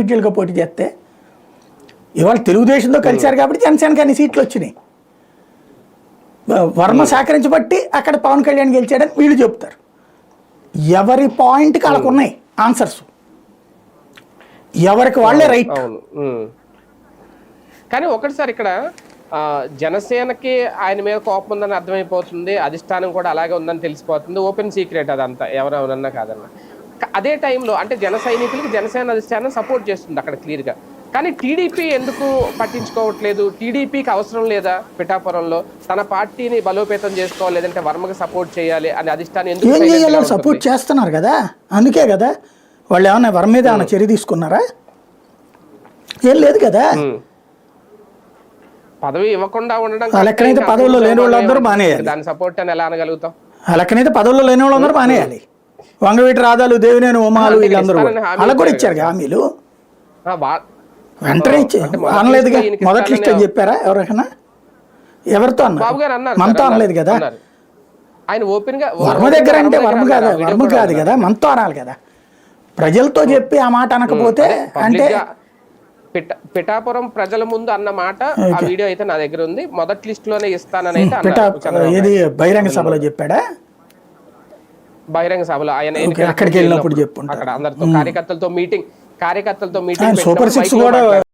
ఇండివిజువల్గా పోటీ చేస్తే. ఇవాళ తెలుగుదేశంతో కలిశారు కాబట్టి జనసేనకి అన్ని సీట్లు వచ్చినాయి. వర్మ సహకరించబట్టి అక్కడ పవన్ కళ్యాణ్ గెలిచాడని వీళ్ళు చెప్తారు. ఎవరి పాయింట్కి వాళ్ళకు ఉన్నాయి ఆన్సర్స్, ఎవరికి వాళ్ళే రైట్. కానీ ఒకటిసారి ఇక్కడ జనసేనకి ఆయన మీద కోపం ఉందని అర్థమైపోతుంది, అధిష్టానం కూడా అలాగే ఉందని తెలిసిపోతుంది, ఓపెన్ సీక్రెట్ అదంతా ఎవరెవరన్నా కాదన్నా. అదే టైంలో అంటే జన సైనికులకి జనసేన అధిష్టానం సపోర్ట్ చేస్తుంది అక్కడ క్లియర్గా. కానీ టీడీపీ ఎందుకు పట్టించుకోవట్లేదు? టీడీపీకి అవసరం లేదా పిఠాపురంలో తన పార్టీని బలోపేతం చేసుకోవాలి, లేదంటే వర్మకి సపోర్ట్ చేయాలి అని అధిష్టానం ఎందుకు ఏం చేయాలో సపోర్ట్ చేస్తున్నారు కదా, అందుకే కదా. వాళ్ళు ఏమన్నా వర్మ మీద ఏమైనా చర్య తీసుకున్నారా? ఏం లేదు కదా. పదవి ఇవ్వకుండా ఉండడం లెక్కనైతే పదవుల్లో లేని వాళ్ళందరూ మానేయాలి. దాని సపోర్ట్ అని ఎలా అనగలుగుతాం? లెక్కనైతే పదవుల్లో లేని వాళ్ళందరూ మానేయాలి. వంగవీటి రాధాలు, దేవినేని ఉమాలు వీళ్ళందరూ వాళ్ళకు కూడా ఇచ్చారు హామీలు. వెంటనే అనలేదుగా. మొదటి లిస్ట్ అని చెప్పారా ఎవరికైనా? ఎవరితో అన్నారు? మనతో అనలేదు కదా. ఆయన ఓపెన్ గా వర్మ దగ్గర అంటే వర్మ కాదు కదా, మనతో అనాలి కదా. ప్రజలతో చెప్పి ఆ మాట అనకపోతే అంటే పిఠాపురం ప్రజల ముందు అన్న మాట ఆ వీడియో అయితే నా దగ్గర ఉంది. మొదటి లిస్ట్ లోనే ఇస్తానని ఇది బహిరంగ సభలో చెప్పాడా? బహిరంగ సభలో ఆయన అక్కడికి వెళ్ళినప్పుడు చెప్పు అక్కడ అందరితో కార్యకర్తలతో మీటింగ్ సూపర్ 6 కూడా